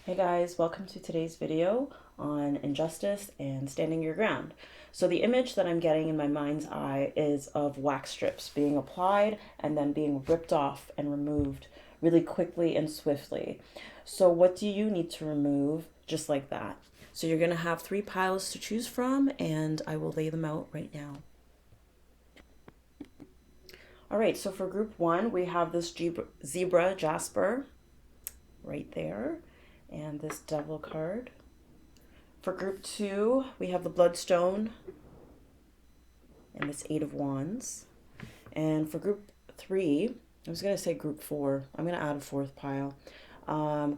Hey guys, welcome to today's video on injustice and standing your ground. So the image that I'm getting in my mind's eye is of wax strips being applied and then being ripped off and removed really quickly and swiftly. So what do you need to remove just like that? So you're going to have 3 piles to choose from, and I will lay them out right now. All right, so for group 1, we have this zebra Jasper right there, and this devil card. For group 2, we have the Bloodstone and this 8 of Wands. And for group 3, I was going to say group 4. I'm going to add a 4th pile.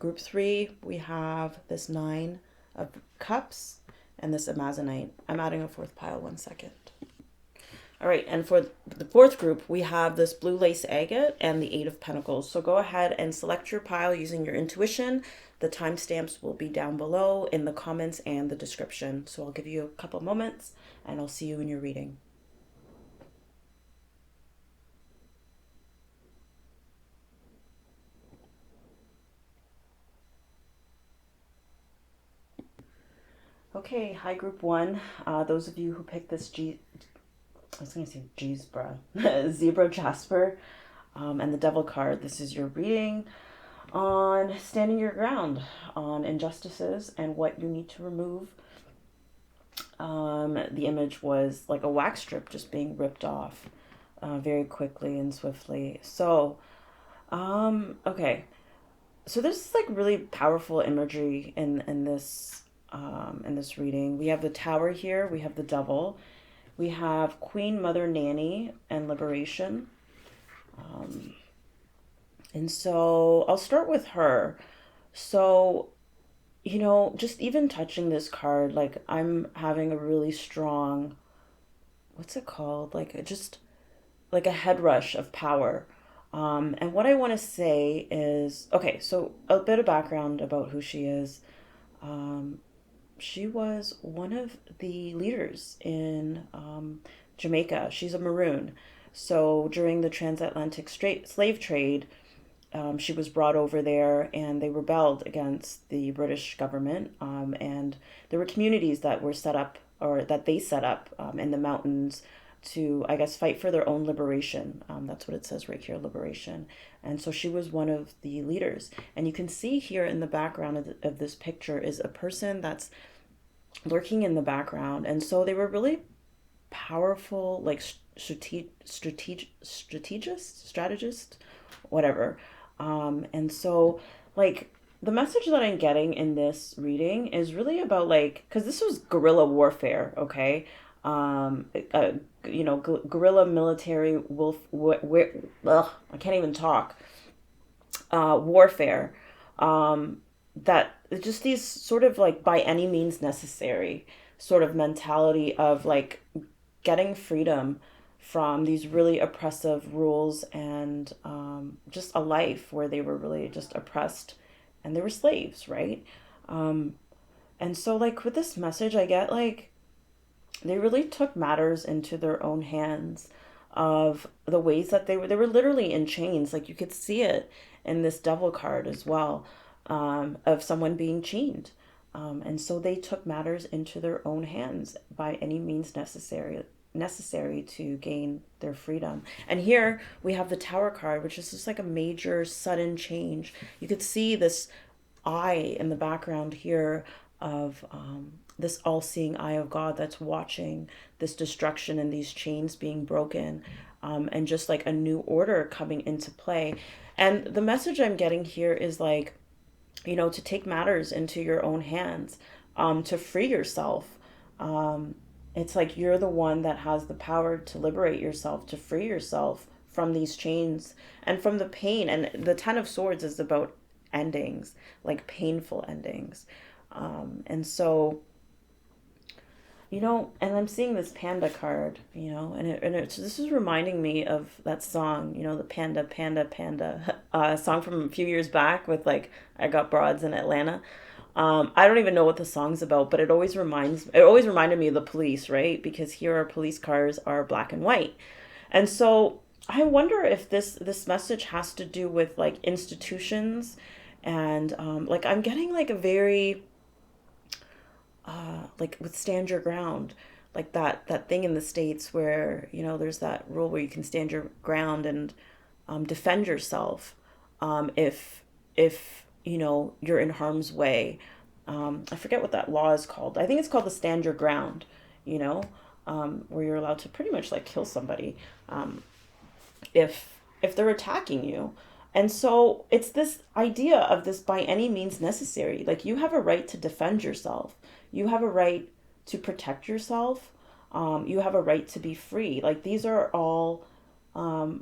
Group 3, we have this 9 of Cups and this Amazonite. I'm adding a 4th pile, 1 second. All right, and for the 4th group, we have this blue lace agate and the 8 of Pentacles. So go ahead and select your pile using your intuition. The timestamps will be down below in the comments and the description. So I'll give you a couple moments and I'll see you in your reading. Okay, hi group 1. Those of you who picked this I was going to say Zebra Jasper and the Devil card, this is your reading on standing your ground, on injustices and what you need to remove. The image was like a wax strip just being ripped off very quickly and swiftly. So, okay. So there's like really powerful imagery in this reading. We have the Tower here. We have the Devil. We have Queen Mother Nanny and Liberation. And so I'll start with her. So, you know, just even touching this card, like I'm having a really strong, what's it called? Like just like a head rush of power. And what I want to say is, okay, so a bit of background about who she is. She was one of the leaders in Jamaica. She's a Maroon. So during the transatlantic slave trade, she was brought over there and they rebelled against the British government. And there were communities that were set up or that they set up in the mountains to, I guess, fight for their own liberation. That's what it says right here, liberation. And so she was one of the leaders. And you can see here in the background of this picture is a person that's lurking in the background. And so they were really powerful, like strategist, whatever. And so, like, the message that I'm getting in this reading is really about, like, because this was guerrilla warfare, okay? Um, uh, guerrilla military I can't even talk. Warfare. That just these sort of like by any means necessary sort of mentality of like getting freedom from these really oppressive rules and just a life where they were really just oppressed and they were slaves, right? Um, and so, like, with this message, I get like they really took matters into their own hands of the ways that they were literally in chains. Like, you could see it in this devil card as well, of someone being chained. And so they took matters into their own hands by any means necessary to gain their freedom. And here we have the Tower card, which is just like a major sudden change. You could see this eye in the background here of this all-seeing eye of God that's watching this destruction and these chains being broken, and just like a new order coming into play. And the message I'm getting here is like, you know, to take matters into your own hands, to free yourself. It's like you're the one that has the power to liberate yourself, to free yourself from these chains and from the pain. And the Ten of Swords is about endings, like painful endings. And so, you know, and I'm seeing this panda card, you know, this is reminding me of that song, you know, the Panda, Panda, Panda, song from a few years back with like, I Got Broads in Atlanta. I don't even know what the song's about, but it always reminded me of the police, right? Because here our police cars are black and white. And so I wonder if this message has to do with like institutions And like I'm getting like a very like with stand your ground, like that thing in the States where, you know, there's that rule where you can stand your ground and defend yourself if you know you're in harm's way. I forget what that law is called. I think it's called the stand your ground, you know, where you're allowed to pretty much like kill somebody if they're attacking you. And so it's this idea of this by any means necessary. Like you have a right to defend yourself. You have a right to protect yourself. You have a right to be free. Like these are all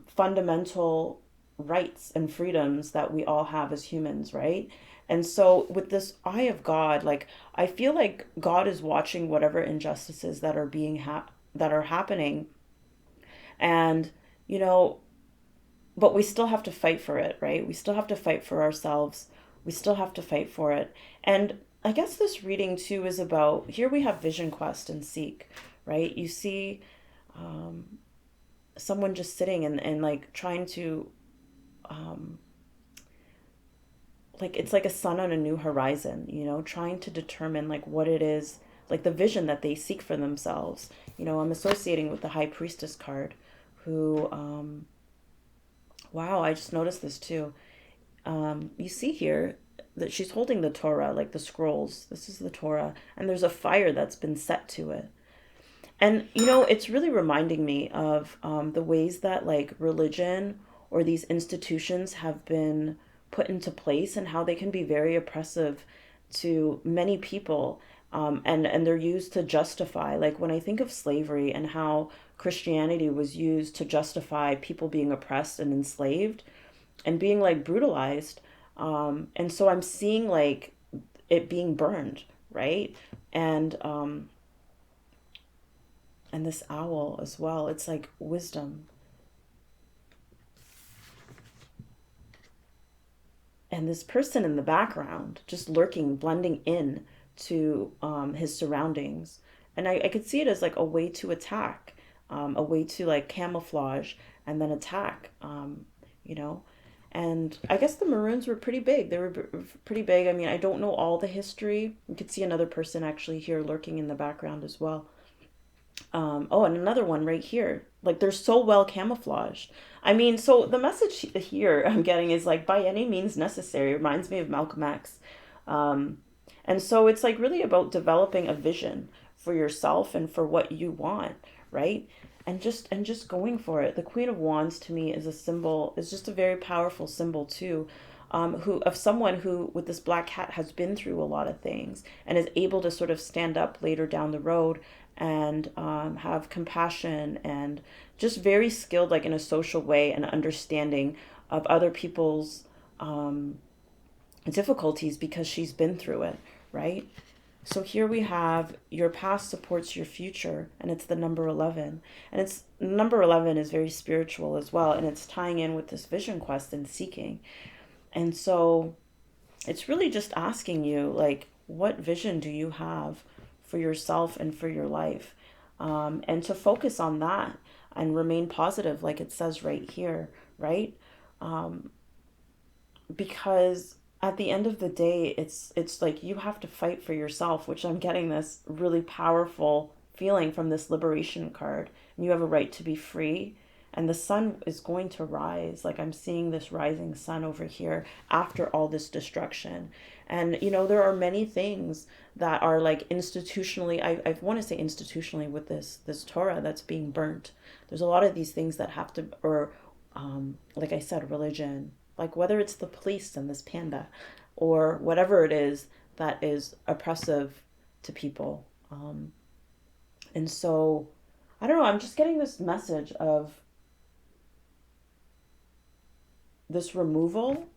fundamental rights and freedoms that we all have as humans, right? And so with this eye of God, like I feel like God is watching whatever injustices that are that are happening, and you know, but we still have to fight for it, right? We still have to fight for ourselves. We still have to fight for it. And I guess this reading too is about, here we have vision quest and seek, right? You see someone just sitting and like trying to, like, it's like a sun on a new horizon, you know, trying to determine like what it is, like the vision that they seek for themselves. You know, I'm associating with the High Priestess card who, wow, I just noticed this too. You see here that she's holding the Torah, like the scrolls. This is the Torah, and there's a fire that's been set to it. And you know, it's really reminding me of the ways that like religion or these institutions have been put into place and how they can be very oppressive to many people. And they're used to justify, like when I think of slavery and how Christianity was used to justify people being oppressed and enslaved and being like brutalized. And so I'm seeing like it being burned, right? And and this owl as well. It's like wisdom. And this person in the background just lurking, blending in to his surroundings. And I could see it as like a way to attack, a way to like camouflage and then attack, you know. And I guess the Maroons were pretty big. They were pretty big. I mean, I don't know all the history. You could see another person actually here lurking in the background as well. Oh, and another one right here. Like they're so well camouflaged. I mean, so the message here I'm getting is like by any means necessary. It reminds me of Malcolm X. Um, and so it's like really about developing a vision for yourself and for what you want, right? And just going for it. The Queen of Wands to me is a symbol, is just a very powerful symbol too. Who of someone who with this black hat has been through a lot of things and is able to sort of stand up later down the road and have compassion and just very skilled like in a social way and understanding of other people's difficulties because she's been through it, right? So here we have your past supports your future, and it's the number 11. And it's number 11 is very spiritual as well, and it's tying in with this vision quest and seeking. And so it's really just asking you, like, what vision do you have for yourself and for your life? And to focus on that and remain positive, like it says right here, right? Because at the end of the day, it's like you have to fight for yourself, which I'm getting this really powerful feeling from this liberation card. And you have a right to be free, and the sun is going to rise. Like I'm seeing this rising sun over here after all this destruction. And you know, there are many things that are like institutionally, I want to say institutionally with this Torah that's being burnt. There's a lot of these things that have to, or like I said, religion, like whether it's the police and this panda or whatever it is that is oppressive to people. And so I don't know, I'm just getting this message of this removal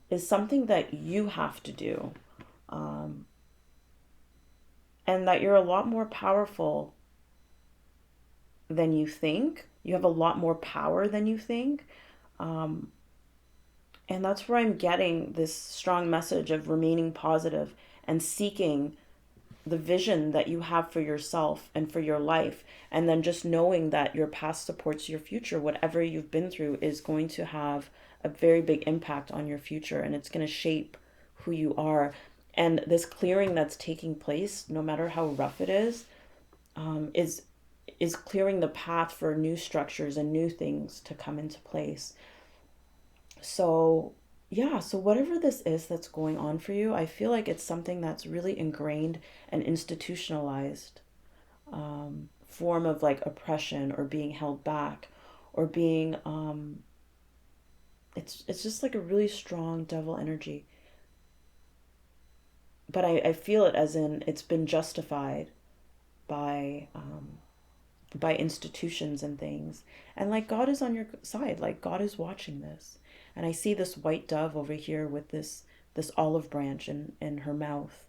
is something that you have to do. Um, and that you're a lot more powerful than you think. You have a lot more power than you think. Um, and that's where I'm getting this strong message of remaining positive and seeking the vision that you have for yourself and for your life. And then just knowing that your past supports your future. Whatever you've been through is going to have a very big impact on your future, and it's going to shape who you are. And this clearing that's taking place, no matter how rough it is, um, is is clearing the path for new structures and new things to come into place. So, yeah, so whatever this is that's going on for you, I feel like it's something that's really ingrained and institutionalized, form of like oppression or being held back or being it's just like a really strong devil energy. But I feel it as in it's been justified by institutions and things. And like God is on your side, like God is watching this. And I see this white dove over here with this olive branch in her mouth,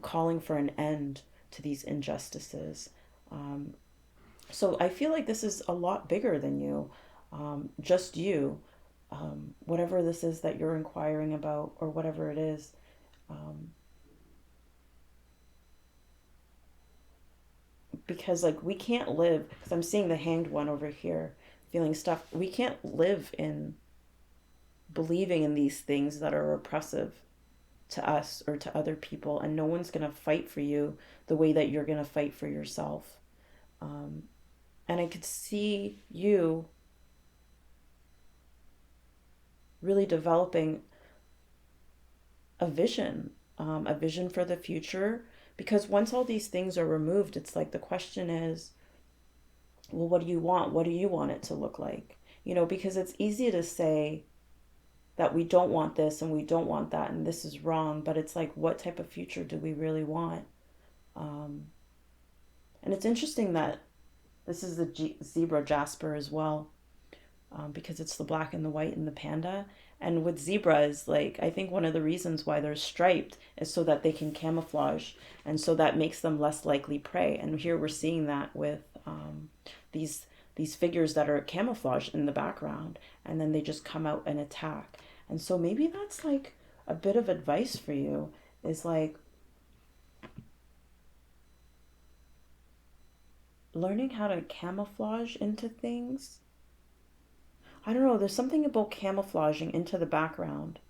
calling for an end to these injustices. Um, so I feel like this is a lot bigger than you, just you, whatever this is that you're inquiring about or whatever it is. Um, because like we can't live, because I'm seeing the hanged one over here feeling stuff. We can't live in believing in these things that are oppressive to us or to other people, and no one's going to fight for you the way that you're going to fight for yourself. um, and I could see you really developing a vision for the future, because once all these things are removed, it's like the question is, well, what do you want? What do you want it to look like? Because it's easy to say that we don't want this and we don't want that and this is wrong, but it's like, what type of future do we really want? Um, and it's interesting that this is the zebra Jasper as well, because it's the black and the white and the panda. And with zebras, like, I think one of the reasons why they're striped is so that they can camouflage, and so that makes them less likely prey. And here we're seeing that with these these figures that are camouflaged in the background, and then they just come out and attack. And so maybe that's like a bit of advice for you, is like learning how to camouflage into things. I don't know, there's something about camouflaging into the background,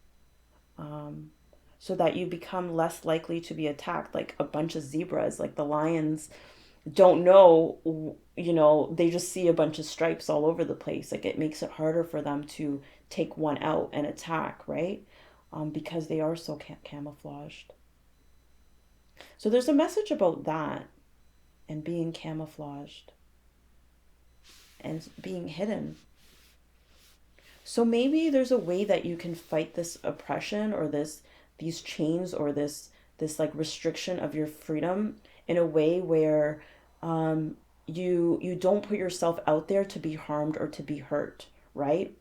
um, so that you become less likely to be attacked. Like a bunch of zebras, like the lions don't know, they just see a bunch of stripes all over the place. Like it makes it harder for them to take one out and attack, right? Because they are so camouflaged. So there's a message about that, and being camouflaged and being hidden. So maybe there's a way that you can fight this oppression or these chains or this like restriction of your freedom in a way where you don't put yourself out there to be harmed or to be hurt, right?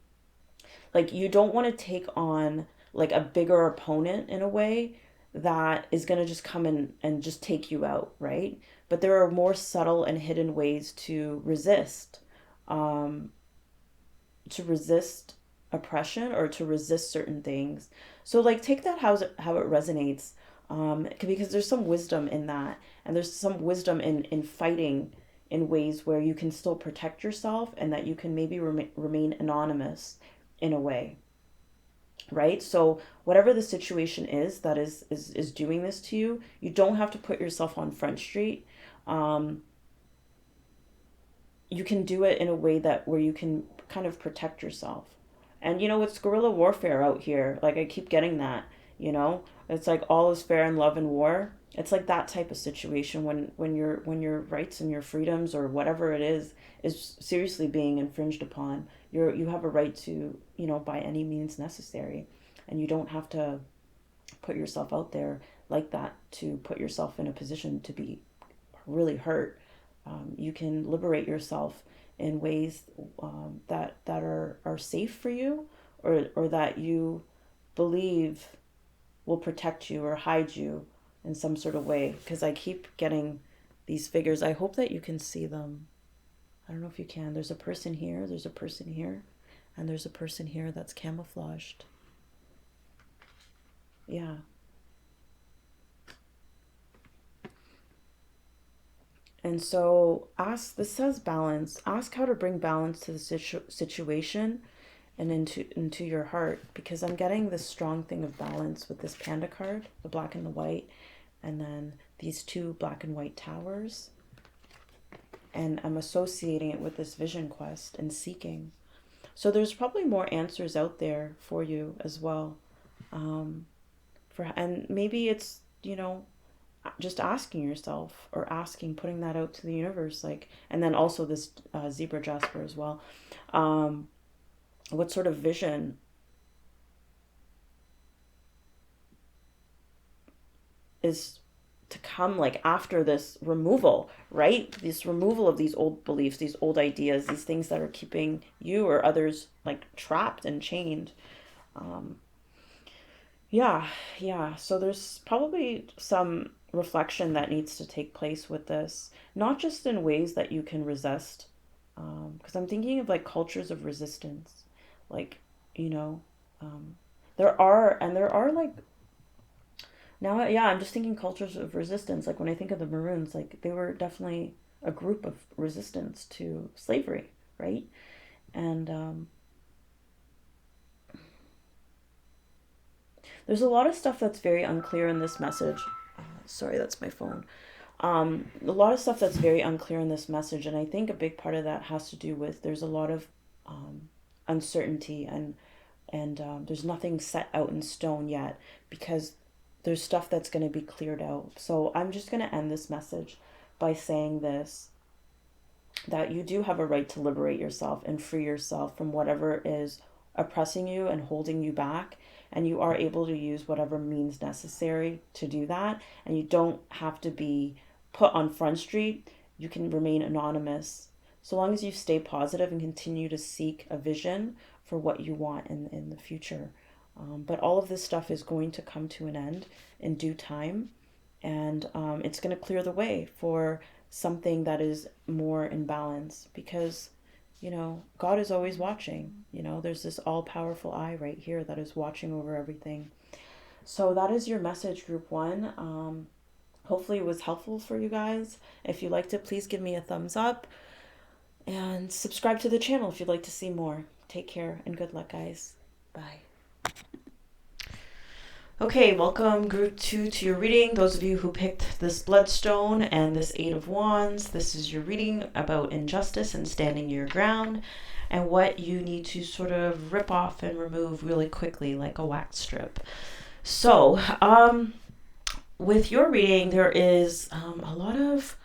Like you don't want to take on like a bigger opponent in a way that is going to just come in and just take you out, right? But there are more subtle and hidden ways um, to resist oppression or to resist certain things. So like take that how it resonates, because there's some wisdom in that, and there's some wisdom in fighting in ways where you can still protect yourself, and that you can maybe remain anonymous in a way, right? So whatever the situation is that is doing this to you, you don't have to put yourself on Front Street. Um, you can do it in a way that where you can kind of protect yourself. And it's guerrilla warfare out here. Like I keep getting that, you know? It's like all is fair in love and war. It's like that type of situation when your rights and your freedoms or whatever it is seriously being infringed upon. You have a right to, by any means necessary. And you don't have to put yourself out there like that to put yourself in a position to be really hurt. You can liberate yourself in ways that are safe for you, or that you believe will protect you or hide you in some sort of way. Because I keep getting these figures. I hope that you can see them. I don't know if you can. There's a person here, there's a person here, and there's a person here that's camouflaged. Yeah. And so this says balance. Ask how to bring balance to the situation, and into your heart, because I'm getting this strong thing of balance with this panda card, the black and the white, and then these two black and white towers. And I'm associating it with this vision quest and seeking. So there's probably more answers out there for you as well. And maybe it's, just asking yourself, or putting that out to the universe, like, and then also this zebra Jasper as well. What sort of vision is to come, like, after this removal, right? This removal of these old beliefs, these old ideas, these things that are keeping you or others like trapped and chained. Yeah, yeah. So there's probably some reflection that needs to take place with this, not just in ways that you can resist, because I'm thinking of like cultures of resistance, like, you know, um, there are like, now, yeah, I'm just thinking cultures of resistance. Like when I think of the Maroons, like they were definitely a group of resistance to slavery, right? And there's a lot of stuff that's very unclear in this message. Sorry, that's my phone. A lot of stuff that's very unclear in this message, and I think a big part of that has to do with there's a lot of uncertainty, and there's nothing set out in stone yet, because there's stuff that's going to be cleared out. So I'm just going to end this message by saying this, that you do have a right to liberate yourself and free yourself from whatever is oppressing you and holding you back. And you are able to use whatever means necessary to do that. And you don't have to be put on Front Street. You can remain anonymous, so long as you stay positive and continue to seek a vision for what you want in the future. But all of this stuff is going to come to an end in due time. And it's going to clear the way for something that is more in balance, because God is always watching. There's this all-powerful eye right here that is watching over everything. So that is your message, group one. Hopefully it was helpful for you guys. If you liked it, please give me a thumbs up and subscribe to the channel if you'd like to see more. Take care and good luck, guys. Bye. Okay, welcome group 2 to your reading. Those of you who picked this Bloodstone and this Eight of Wands, this is your reading about injustice and standing your ground, and what you need to sort of rip off and remove really quickly, like a wax strip. So, with your reading, there is a lot of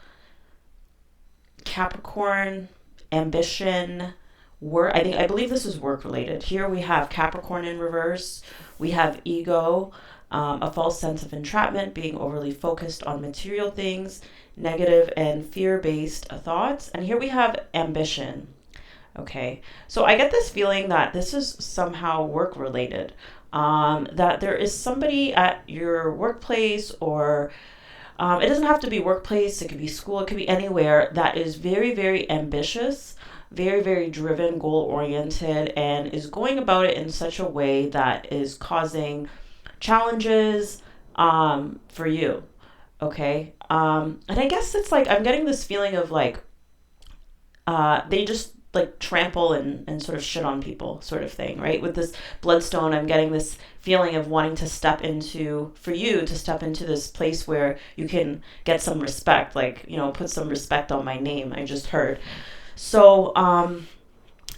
Capricorn, ambition, work. I believe this is work related. Here we have Capricorn in reverse. We have ego, a false sense of entrapment, being overly focused on material things, negative and fear-based thoughts. And here we have ambition. Okay, so I get this feeling that this is somehow work related, that there is somebody at your workplace, or it doesn't have to be workplace, it could be school, it could be anywhere, that is very, very ambitious, very, very driven, goal-oriented, and is going about it in such a way that is causing challenges for you. Okay, and I guess it's like I'm getting this feeling of like they just like trample and sort of shit on people, sort of thing, right? With this Bloodstone, I'm getting this feeling of wanting to step into this place where you can get some respect, like, put some respect on my name, I just heard. So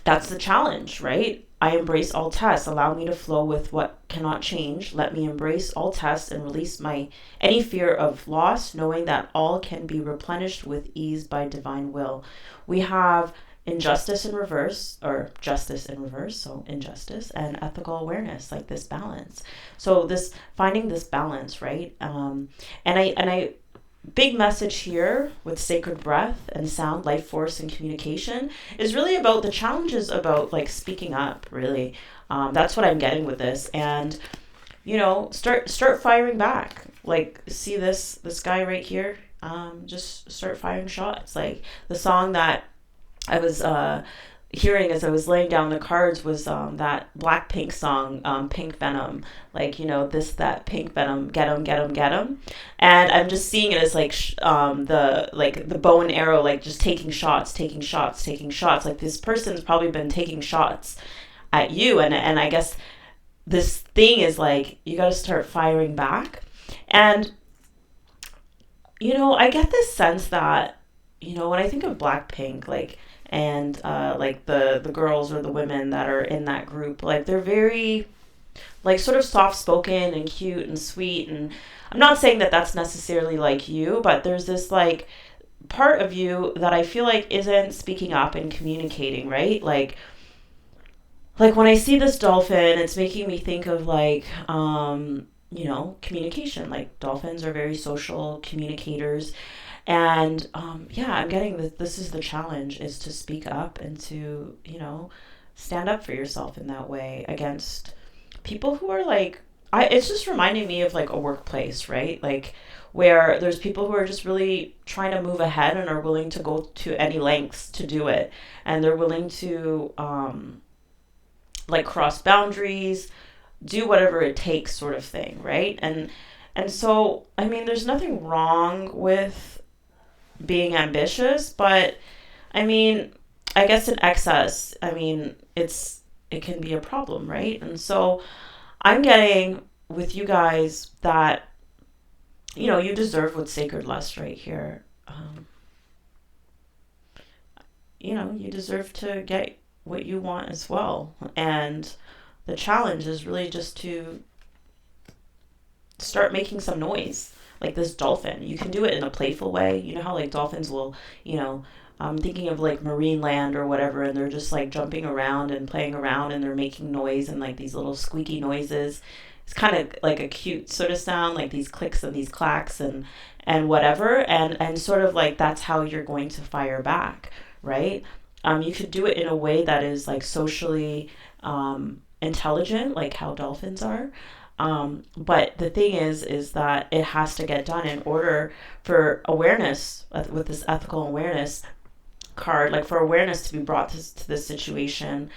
that's the challenge, right? I embrace all tests. Allow me to flow with what cannot change. Let me embrace all tests and release any fear of loss, knowing that all can be replenished with ease by divine will. We have injustice in reverse, or justice in reverse, so injustice, and ethical awareness, like this balance. So finding this balance, right? And I big message here with sacred breath and sound, life force, and communication is really about the challenges about like speaking up, really. That's what I'm getting with this. And start firing back. Like, see this guy right here, just start firing shots. Like the song that I was hearing as I was laying down the cards was that Blackpink song, Pink Venom. Like, that Pink Venom, get 'em, get 'em, get 'em. And I'm just seeing it as like the bow and arrow, like just taking shots. Like this person's probably been taking shots at you. And I guess this thing is like, you got to start firing back. And, I get this sense that, when I think of Blackpink, like, and like the girls or the women that are in that group, like they're very like sort of soft spoken and cute and sweet. And I'm not saying that that's necessarily like you, but there's this like part of you that I feel like isn't speaking up and communicating, right? Like when I see this dolphin, it's making me think of like communication. Like dolphins are very social communicators. And yeah, I'm getting that this is the challenge, is to speak up and to, stand up for yourself in that way against people who are like, it's just reminding me of like a workplace, right? Like where there's people who are just really trying to move ahead and are willing to go to any lengths to do it. And they're willing to like cross boundaries, do whatever it takes sort of thing, right? And so, I mean, there's nothing wrong with being ambitious, but I mean, I guess in excess, I mean, it can be a problem, right? And so I'm getting with you guys that, you deserve what's sacred lust right here. You deserve to get what you want as well. And the challenge is really just to start making some noise. Like this dolphin, you can do it in a playful way. You know how like dolphins will, I'm thinking of like marine land or whatever, and they're just like jumping around and playing around, and they're making noise and like these little squeaky noises. It's kind of like a cute sort of sound, like these clicks and these clacks and whatever, and sort of like that's how you're going to fire back, right? You could do it in a way that is like socially intelligent, like how dolphins are. But the thing is that it has to get done in order for awareness, with this ethical awareness card, like for awareness to be brought to this situation,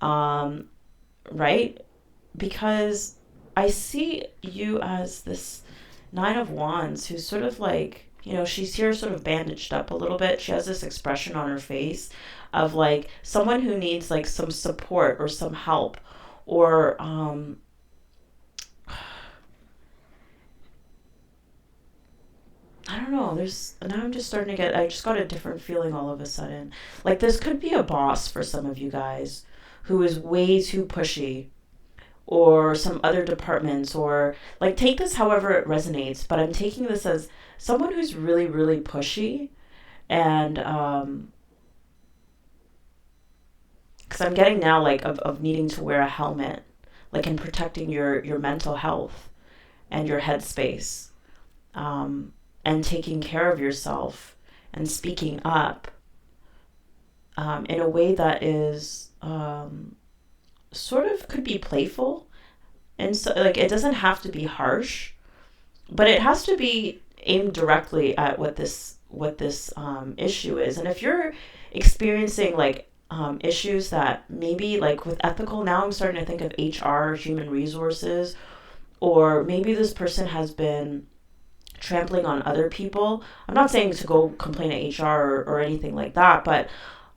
right? Because I see you as this Nine of Wands who's sort of like, she's here sort of bandaged up a little bit. She has this expression on her face of like someone who needs like some support or some help, or I don't know. Now I'm just starting to I just got a different feeling all of a sudden. Like this could be a boss for some of you guys who is way too pushy, or some other departments, or like take this however it resonates. But I'm taking this as someone who's really, really pushy. And, because I'm getting now like of needing to wear a helmet, like in protecting your mental health and your headspace. And taking care of yourself and speaking up in a way that is sort of could be playful. And so like it doesn't have to be harsh, but it has to be aimed directly at what this issue is. And if you're experiencing like issues that maybe like with ethical, now I'm starting to think of HR, human resources, or maybe this person has been trampling on other people. I'm not saying to go complain to HR or anything like that, but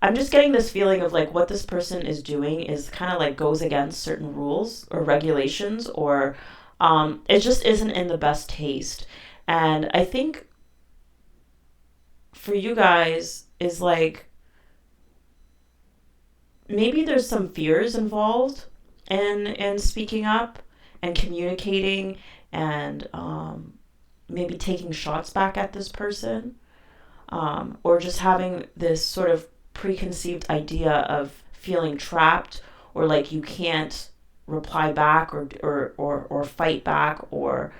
I'm just getting this feeling of like what this person is doing is kind of like goes against certain rules or regulations, or it just isn't in the best taste. And I think for you guys is like maybe there's some fears involved in speaking up and communicating, and maybe taking shots back at this person, or just having this sort of preconceived idea of feeling trapped, or like you can't reply back, or fight back, or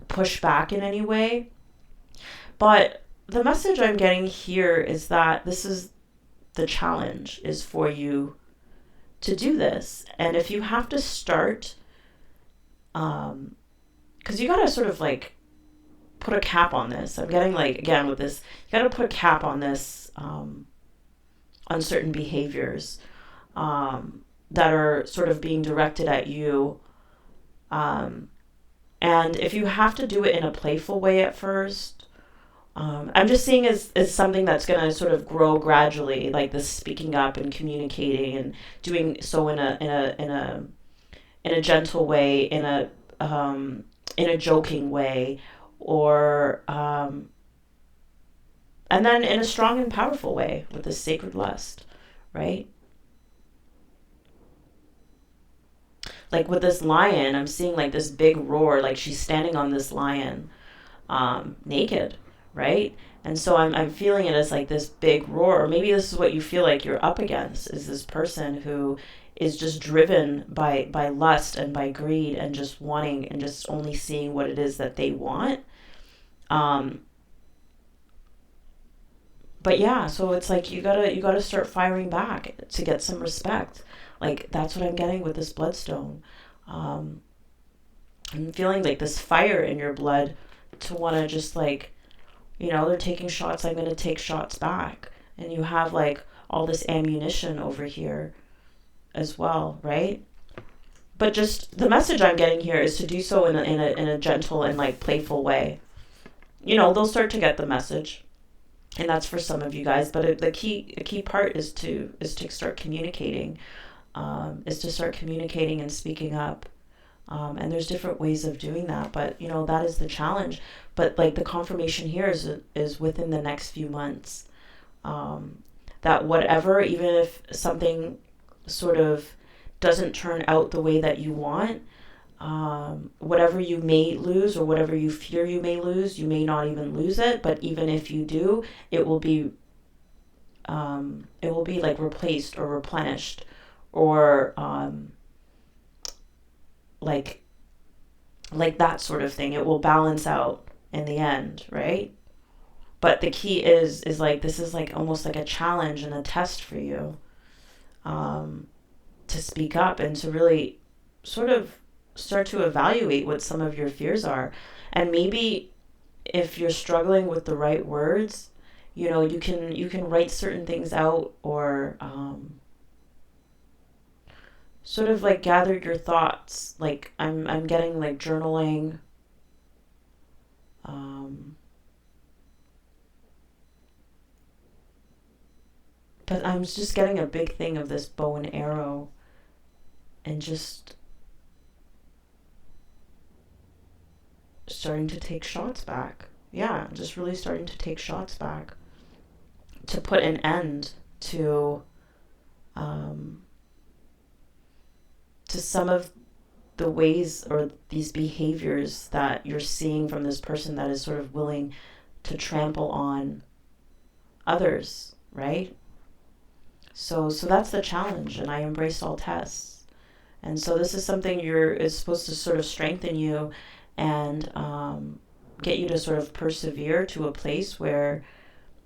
push back in any way. But the message I'm getting here is that this is the challenge, is for you to do this. And if you have to start, because you gotta sort of like put a cap on this. I'm getting like, again, with this, you gotta put a cap on this, uncertain behaviors that are sort of being directed at you. And if you have to do it in a playful way at first, I'm just seeing as something that's going to sort of grow gradually, like this speaking up and communicating and doing so in a gentle way, in a joking way, or and then in a strong and powerful way with this sacred lust, right? Like with this lion, I'm seeing like this big roar, like she's standing on this lion, naked, right? And so I'm feeling it as like this big roar. Or maybe this is what you feel like you're up against, is this person who is just driven by lust and by greed and just wanting and just only seeing what it is that they want. Um, but yeah, so it's like you gotta start firing back to get some respect. Like that's what I'm getting with this bloodstone. Um, I'm feeling like this fire in your blood to want to just like, they're taking shots, I'm going to take shots back. And you have like all this ammunition over here as well, right? But just the message I'm getting here is to do so in a gentle and like playful way. They'll start to get the message. And that's for some of you guys, but the key part is to start communicating, is to start communicating and speaking up. And there's different ways of doing that, but that is the challenge. But like the confirmation here is within the next few months, that whatever, even if something sort of doesn't turn out the way that you want, whatever you may lose or whatever you fear you may lose, you may not even lose it. But even if you do, it will be like replaced or replenished, or like like that sort of thing. It will balance out in the end, right? But the key is like this is like almost like a challenge and a test for you, um, to speak up and to really sort of start to evaluate what some of your fears are. And maybe if you're struggling with the right words, you can write certain things out, or sort of like gather your thoughts. Like I'm getting like journaling. Um, but I'm just getting a big thing of this bow and arrow, and just starting to take shots back. Yeah, just really starting to take shots back to put an end to um, to some of the ways or these behaviors that you're seeing from this person that is sort of willing to trample on others, right? So that's the challenge, and I embrace all tests. And so this is something is supposed to sort of strengthen you and get you to sort of persevere to a place where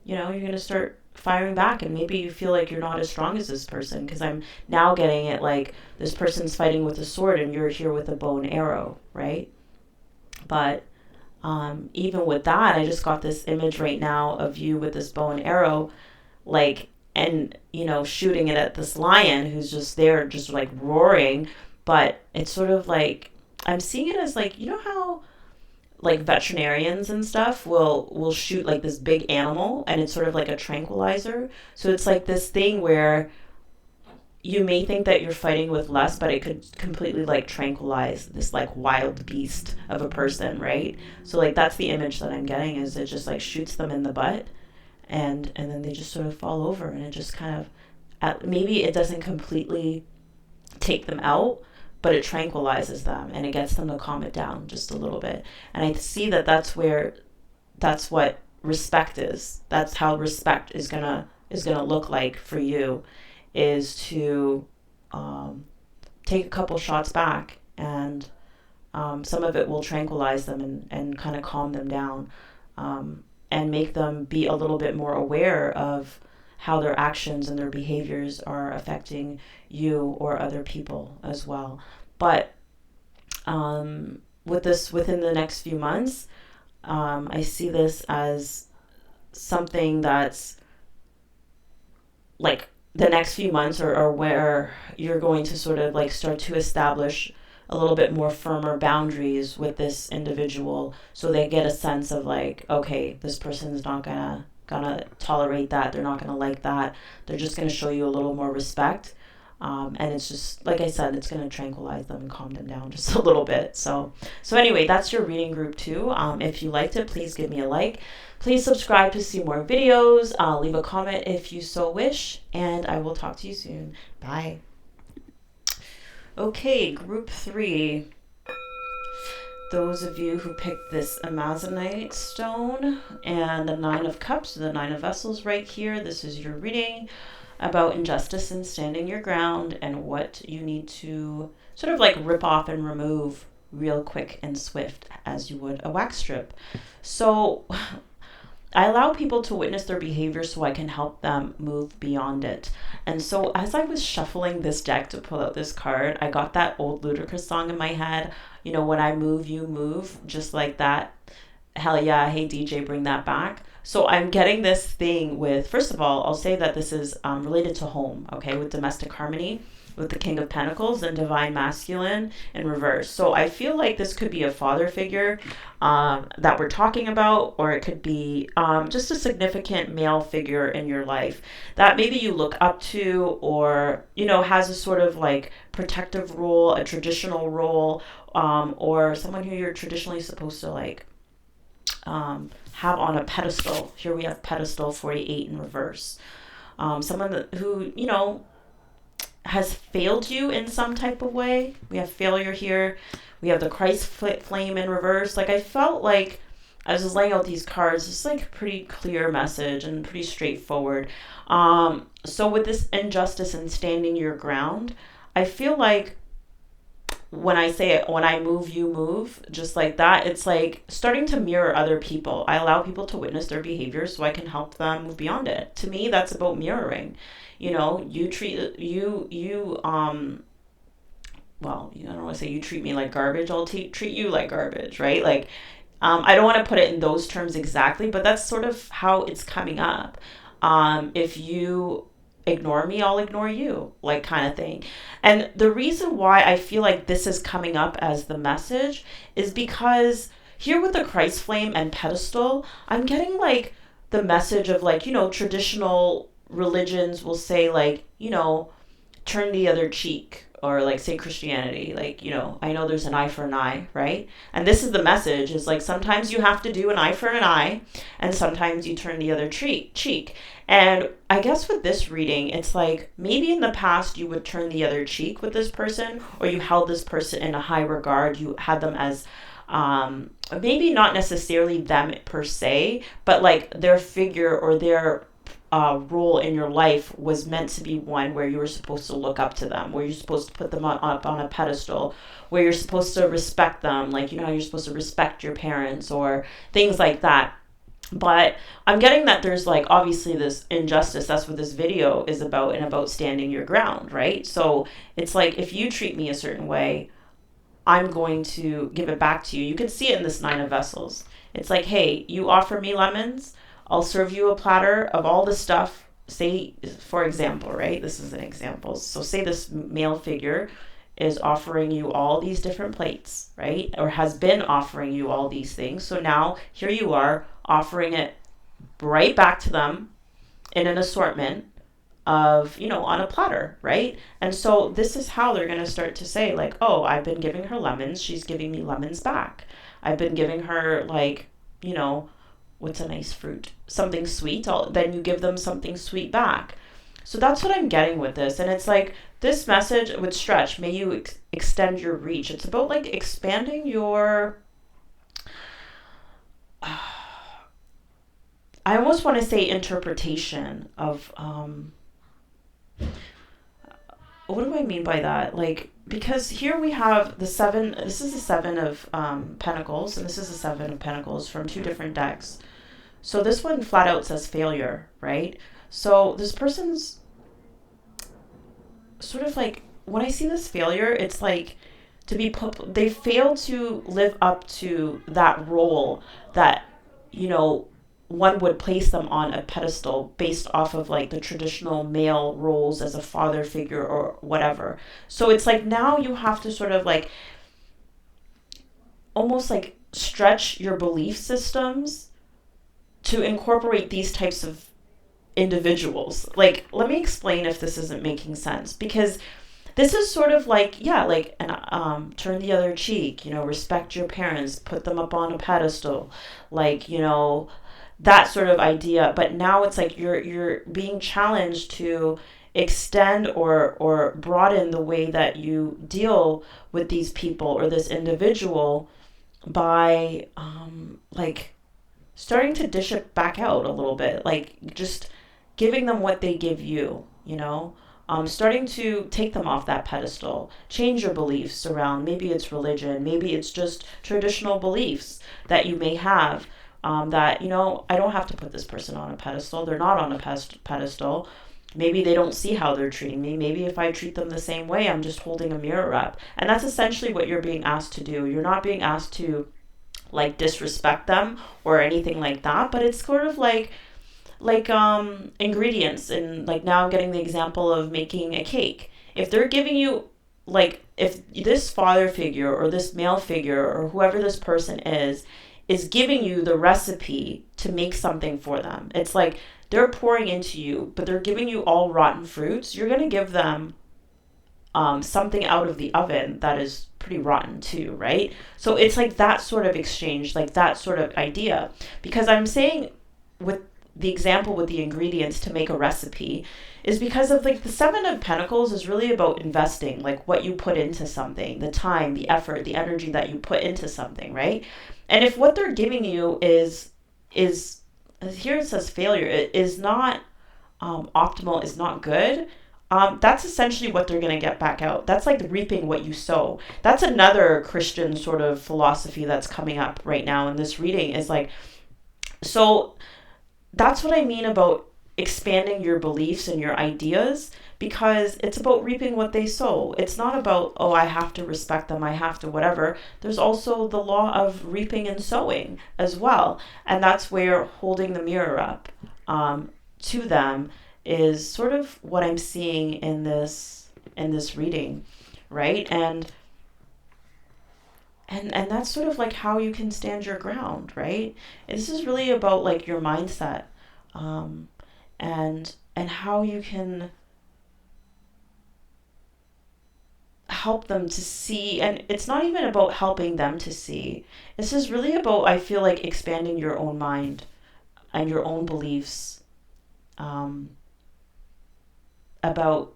you're going to start firing back, and maybe you feel like you're not as strong as this person, because I'm now getting it like this person's fighting with a sword and you're here with a bow and arrow, right? But even with that, I just got this image right now of you with this bow and arrow, like, and shooting it at this lion who's just there just like roaring. But it's sort of like I'm seeing it as like, how like veterinarians and stuff will shoot like this big animal, and it's sort of like a tranquilizer. So it's like this thing where you may think that you're fighting with less, but it could completely like tranquilize this like wild beast of a person, right? So like that's the image that I'm getting, is it just like shoots them in the butt, and then they just sort of fall over, and it just kind of maybe it doesn't completely take them out, but it tranquilizes them and it gets them to calm it down just a little bit. And I see that that's what respect is. That's how respect is gonna look like for you, is to take a couple shots back, and some of it will tranquilize them and kind of calm them down, and make them be a little bit more aware of how their actions and their behaviors are affecting you or other people as well. But with this, within the next few months, I see this as something that's like the next few months are where you're going to sort of like start to establish a little bit more firmer boundaries with this individual, so they get a sense of like, okay, this person's not gonna tolerate that. They're not gonna like that. They're just gonna show you a little more respect. And it's just, like I said, it's going to tranquilize them and calm them down just a little bit. So anyway, that's your reading group 2. If you liked it, please give me a like. Please subscribe to see more videos. Leave a comment if you so wish. And I will talk to you soon. Bye. Okay, group 3. Those of you who picked this Amazonite stone and the 9 of Cups, the 9 of Vessels right here, this is your reading about injustice and standing your ground and what you need to sort of like rip off and remove real quick and swift as you would a wax strip. So I allow people to witness their behavior so I can help them move beyond it. And so as I was shuffling this deck to pull out this card, I got that old Ludacris song in my head. You know, when I move, you move, just like that. Hell yeah, hey DJ, bring that back. So I'm getting this thing with, first of all, I'll say that this is related to home, okay, with domestic harmony, with the King of Pentacles and Divine Masculine in reverse. So I feel like this could be a father figure that we're talking about, or it could be just a significant male figure in your life that maybe you look up to, or, you know, has a sort of like protective role, a traditional role, or someone who you're traditionally supposed to like have on a pedestal. Here we have pedestal 48 in reverse. Someone who, you know, has failed you in some type of way. We have failure here. We have the Christ flame in reverse. Like, I felt like as I was laying out these cards, it's like a pretty clear message and pretty straightforward. So with this injustice and standing your ground, I feel like when I say it, when I move, you move, just like that, it's like starting to mirror other people. I allow people to witness their behavior so I can help them move beyond it. To me, that's about mirroring. You know, you treat, well, I don't want to say you treat me like garbage. I'll treat you like garbage, right? Like, I don't want to put it in those terms exactly, but that's sort of how it's coming up. If you ignore me, I'll ignore you, like, kind of thing. And the reason why I feel like this is coming up as the message is because here with the Christ flame and pedestal, I'm getting like the message of like, you know, traditional religions will say like, you know, turn the other cheek, or like say Christianity, like, you know, I know there's an eye for an eye, right? And this is the message, is like sometimes you have to do an eye for an eye, and sometimes you turn the other cheek. And I guess with this reading, it's like maybe in the past you would turn the other cheek with this person, or you held this person in a high regard. You had them as maybe not necessarily them per se, but like their figure or their role in your life was meant to be one where you were supposed to look up to them, where you're supposed to put them up on a pedestal, where you're supposed to respect them, like, you know, you're supposed to respect your parents or things like that. But I'm getting that there's like obviously this injustice. That's what this video is about, and about standing your ground, right? So it's like if you treat me a certain way, I'm going to give it back to you. You can see it in this 9 of Vessels. It's like, hey, you offer me lemons, I'll serve you a platter of all the stuff. Say, for example, right? This is an example. So say this male figure is offering you all these different plates, right? Or has been offering you all these things. So now here you are offering it right back to them in an assortment of, you know, on a platter, right? And so this is how they're going to start to say like, oh, I've been giving her lemons, she's giving me lemons back. I've been giving her like, you know, what's a nice fruit? Something sweet. Then you give them something sweet back. So that's what I'm getting with this. And it's like this message with stretch, may you extend your reach. It's about like expanding your, I almost want to say interpretation of, what do I mean by that? Like, because here we have the 7, this is the 7 of Pentacles, and this is the 7 of Pentacles from 2 different decks. So this one flat out says failure, right? So this person's sort of like, when I see this failure, it's like they fail to live up to that role that, you know, one would place them on a pedestal based off of like the traditional male roles as a father figure or whatever. So it's like now you have to sort of like almost like stretch your belief systems to incorporate these types of individuals. Like, let me explain if this isn't making sense, because this is sort of like, yeah, like, and turn the other cheek, respect your parents, put them up on a pedestal, like, that sort of idea. But now it's like you're being challenged to extend or broaden the way that you deal with these people or this individual by like starting to dish it back out a little bit, like just giving them what they give you, starting to take them off that pedestal, change your beliefs around. Maybe it's religion, maybe it's just traditional beliefs that you may have, that, I don't have to put this person on a pedestal. They're not on a pedestal. Maybe they don't see how they're treating me. Maybe if I treat them the same way, I'm just holding a mirror up. And that's essentially what you're being asked to do. You're not being asked to like disrespect them or anything like that, but it's sort of like ingredients. And like, now I'm getting the example of making a cake. If they're giving you, like, if this father figure or this male figure or whoever this person is giving you the recipe to make something for them, it's like they're pouring into you, but they're giving you all rotten fruits. You're going to give them something out of the oven that is pretty rotten too, right? So it's like that sort of exchange, like that sort of idea. Because I'm saying with the example with the ingredients to make a recipe is because of like the Seven of Pentacles is really about investing, like what you put into something, the time, the effort, the energy that you put into something, right? And if what they're giving you is here it says failure, it is not optimal, is not good, that's essentially what they're going to get back out. That's like reaping what you sow. That's another Christian sort of philosophy that's coming up right now in this reading, is like, so that's what I mean about expanding your beliefs and your ideas, because it's about reaping what they sow. It's not about, oh, I have to respect them, I have to whatever. There's also the law of reaping and sowing as well. And that's where holding the mirror up to them is sort of what I'm seeing in this reading, right? And that's sort of like how you can stand your ground, right? And this is really about like your mindset, and how you can help them to see. And it's not even about helping them to see. This is really about, I feel like, expanding your own mind and your own beliefs, about,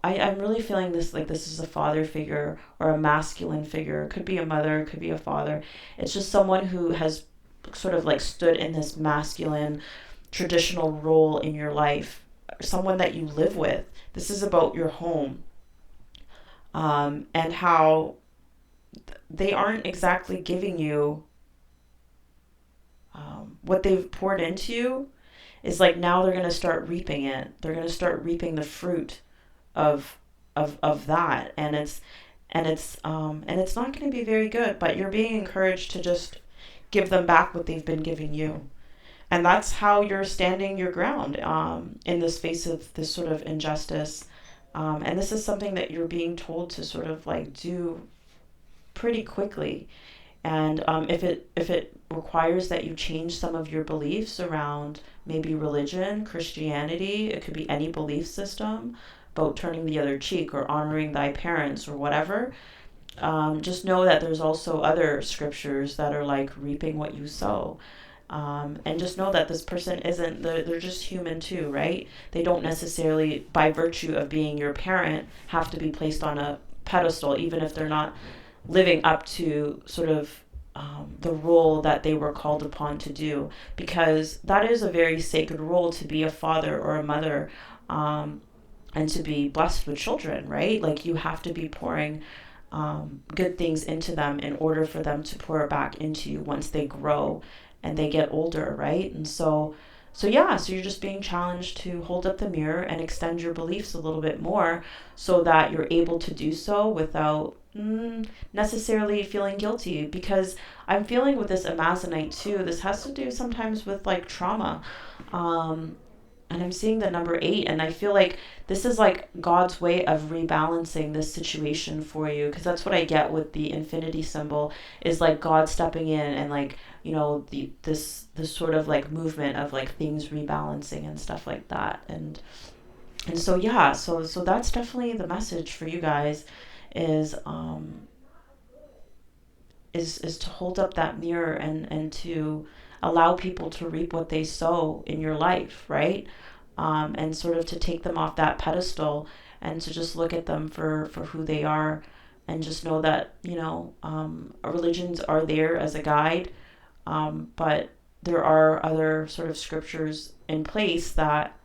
I'm really feeling this, like this is a father figure or a masculine figure. It could be a mother, it could be a father. It's just someone who has sort of like stood in this masculine traditional role in your life, someone that you live with. This is about your home, and how they aren't exactly giving you what they've poured into you. Is like now they're going to start reaping it. They're going to start reaping the fruit of that, and it's not going to be very good. But you're being encouraged to just give them back what they've been giving you, and that's how you're standing your ground in this face of this sort of injustice. And this is something that you're being told to sort of like do pretty quickly. And if it requires that you change some of your beliefs around maybe religion, Christianity, it could be any belief system about turning the other cheek or honoring thy parents or whatever, just know that there's also other scriptures that are like reaping what you sow. And just know that this person isn't, they're just human too, right? They don't necessarily, by virtue of being your parent, have to be placed on a pedestal, even if they're not living up to sort of the role that they were called upon to do, because that is a very sacred role, to be a father or a mother, and to be blessed with children, right? Like you have to be pouring good things into them in order for them to pour it back into you once they grow and they get older, right? And so you're just being challenged to hold up the mirror and extend your beliefs a little bit more, so that you're able to do so without necessarily feeling guilty. Because I'm feeling with this Amazonite too, this has to do sometimes with like trauma, And I'm seeing the number 8, and I feel like this is like God's way of rebalancing this situation for you, because that's what I get with the infinity symbol, is like God stepping in and like, you know, this sort of like movement of like things rebalancing and stuff like that. And so yeah, so that's definitely the message for you guys, is is to hold up that mirror and to allow people to reap what they sow in your life, right? And sort of to take them off that pedestal and to just look at them for who they are, and just know that, you know, religions are there as a guide, but there are other sort of scriptures in place that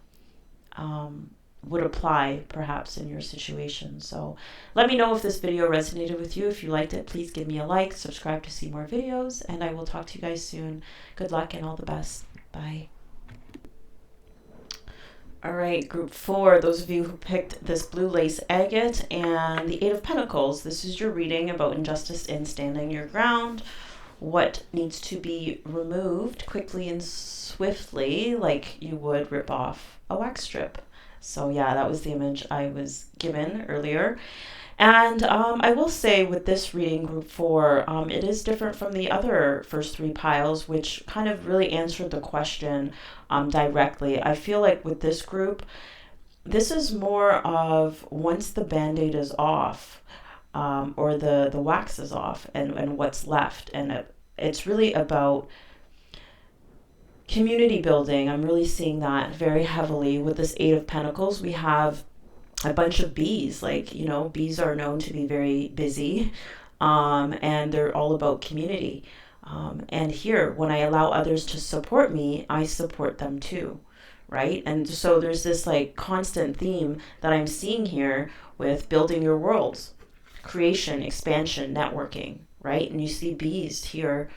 um, would apply perhaps in your situation. So let me know if this video resonated with you. If you liked it, please give me a like, subscribe to see more videos, and I will talk to you guys soon. Good luck and all the best. Bye. All right, group 4, those of you who picked this blue lace agate and the 8 of Pentacles, this is your reading about injustice in standing your ground. What needs to be removed quickly and swiftly, like you would rip off a wax strip. So yeah, that was the image I was given earlier. And I will say with this reading, group 4, it is different from the other first 3 piles, which kind of really answered the question directly. I feel like with this group, this is more of once the band-aid is off, or the wax is off, and what's left. And it's really about community building. I'm really seeing that very heavily with this 8 of Pentacles. We have a bunch of bees. Like, you know, bees are known to be very busy, and they're all about community. And here, when I allow others to support me, I support them too, right? And so there's this like constant theme that I'm seeing here with building your worlds, creation, expansion, networking, right? And you see bees here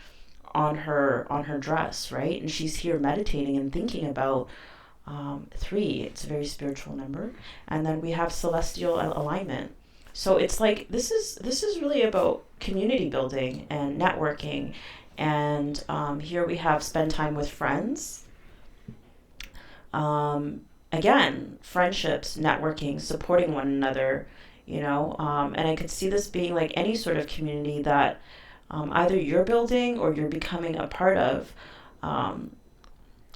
on her dress, right? And she's here meditating and thinking about 3. It's a very spiritual number. And then we have celestial alignment. So it's like this is really about community building and networking. And here we have spend time with friends. Again, friendships, networking, supporting one another, you know. And I could see this being like any sort of community that either you're building or you're becoming a part of.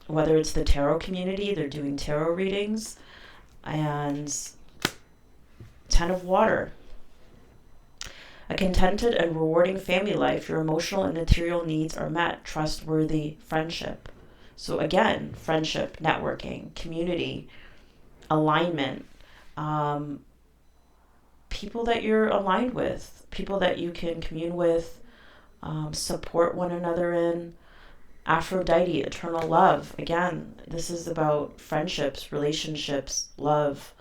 Whether it's the tarot community, they're doing tarot readings. And 10 of water. A contented and rewarding family life. Your emotional and material needs are met. Trustworthy friendship. So again, friendship, networking, community, alignment. People that you're aligned with. People that you can commune with. Support one another in. Aphrodite, eternal love. Again, this is about friendships, relationships, love,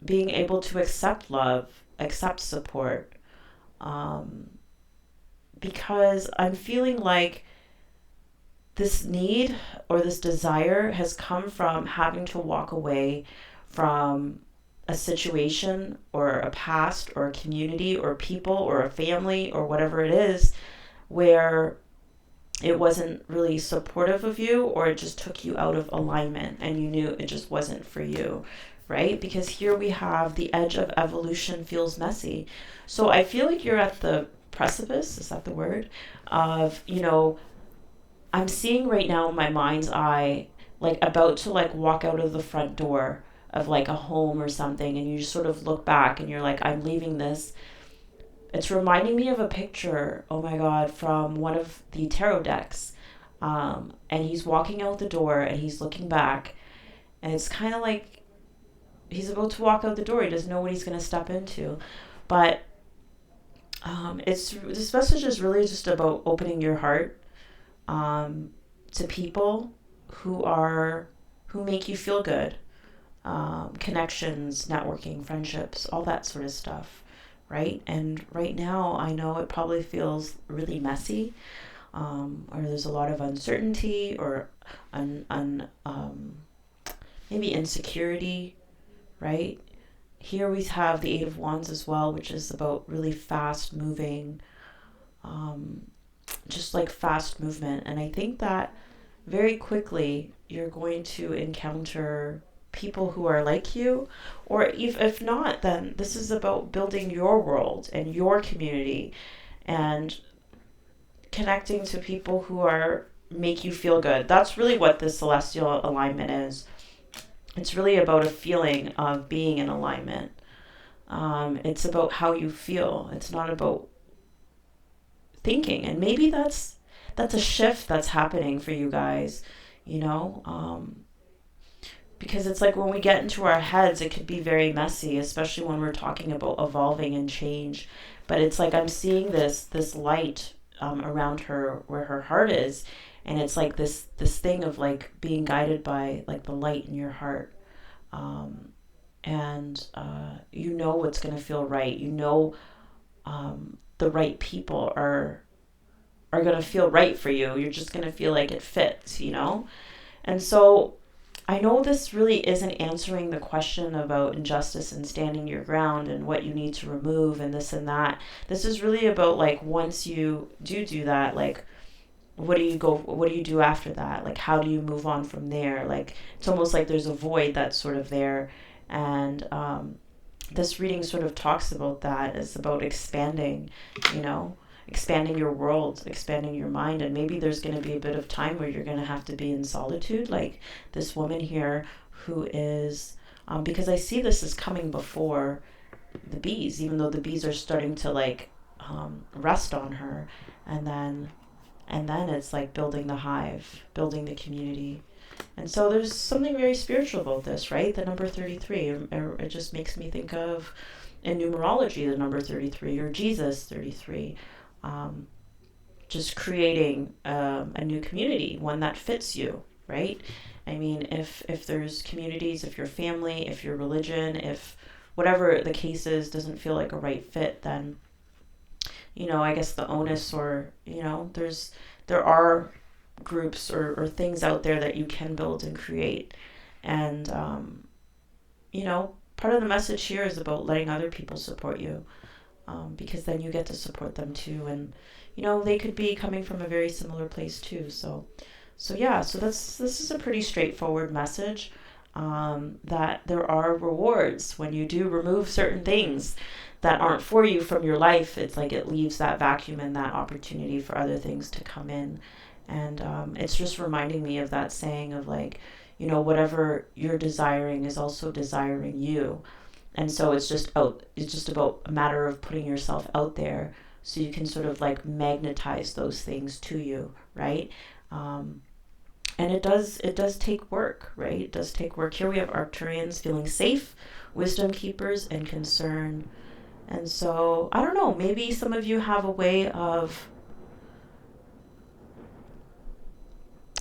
being able to accept love, accept support, because I'm feeling like this need or this desire has come from having to walk away from a situation or a past or a community or people or a family or whatever it is, where it wasn't really supportive of you, or it just took you out of alignment and you knew it just wasn't for you, right? Because here we have the edge of evolution feels messy. So I feel like you're at the precipice, is that the word, of, you know, I'm seeing right now in my mind's eye, like about to like walk out of the front door of like a home or something, and you just sort of look back and you're like, I'm leaving this. It's reminding me of a picture, oh my God, from one of the tarot decks. And he's walking out the door and he's looking back. And it's kind of like he's about to walk out the door. He doesn't know what he's going to step into. But this message is really just about opening your heart to people who make you feel good. Connections, networking, friendships, all that sort of stuff. Right? And right now, I know it probably feels really messy, or there's a lot of uncertainty, or maybe insecurity, right? Here we have the 8 of Wands as well, which is about really fast moving, just like fast movement. And I think that very quickly you're going to encounter people who are like you, or if not, then this is about building your world and your community and connecting to people who are make you feel good. That's really what this celestial alignment is. It's really about a feeling of being in alignment. It's about how you feel. It's not about thinking. And maybe that's a shift that's happening for you guys, you know. Because it's like when we get into our heads, it could be very messy, especially when we're talking about evolving and change. But it's like I'm seeing this light around her where her heart is, and it's like this thing of like being guided by like the light in your heart. Um, and you know what's going to feel right. You know the right people are going to feel right for you. You're just going to feel like it fits, you know? And so I know this really isn't answering the question about injustice and standing your ground and what you need to remove and this and that. This is really about like once you do that, like what do you do after that? Like how do you move on from there? Like it's almost like there's a void that's sort of there. And this reading sort of talks about that. It's about expanding, you know, expanding your world, expanding your mind. And maybe there's going to be a bit of time where you're going to have to be in solitude, like this woman here who is, because I see this as coming before the bees, even though the bees are starting to like rest on her. And then it's like building the hive, building the community. And so there's something very spiritual about this, right? The number 33, it just makes me think of in numerology, the number 33 or Jesus 33. Um, just creating a new community, one that fits you, right? I mean, if there's communities, if your family, if your religion, if whatever the case is doesn't feel like a right fit, then, you know, I guess the onus or, you know, there are groups or things out there that you can build and create. And, you know, part of the message here is about letting other people support you, because then you get to support them too. And, you know, they could be coming from a very similar place too. So yeah, so this is a pretty straightforward message, that there are rewards when you do remove certain things that aren't for you from your life. It's like it leaves that vacuum and that opportunity for other things to come in. And it's just reminding me of that saying of like, you know, whatever you're desiring is also desiring you. And so it's just about a matter of putting yourself out there so you can sort of like magnetize those things to you, right? And it does take work, right? It does take work. Here we have Arcturians feeling safe, wisdom keepers, and concern. And so I don't know, maybe some of you have a way of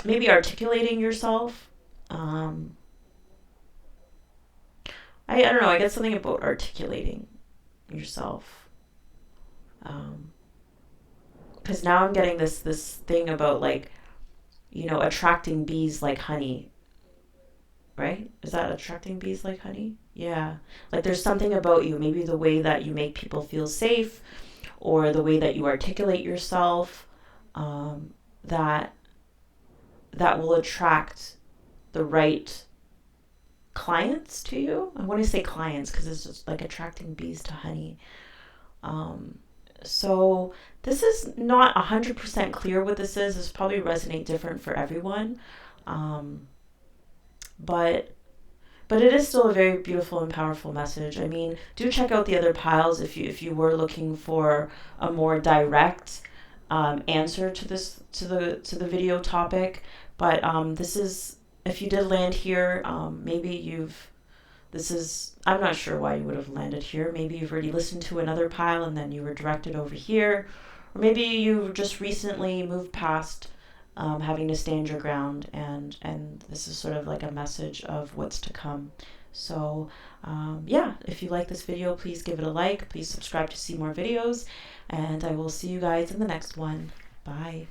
maybe articulating yourself. Um, I don't know. I get something about articulating yourself. Because now I'm getting this thing about like, you know, attracting bees like honey, right? Is that attracting bees like honey? Yeah. Like there's something about you, maybe the way that you make people feel safe, or the way that you articulate yourself, that will attract the right clients to you. I want to say clients because it's just like attracting bees to honey. Um, so this is not 100% clear what this is. This probably resonate different for everyone. Um, but it is still a very beautiful and powerful message. I mean, do check out the other piles if you were looking for a more direct answer to the video topic. But this is, if you did land here, maybe I'm not sure why you would have landed here. Maybe you've already listened to another pile and then you were directed over here. Or maybe you just recently moved past having to stand your ground, and this is sort of like a message of what's to come. So yeah, if you like this video, please give it a like. Please subscribe to see more videos, and I will see you guys in the next one. Bye.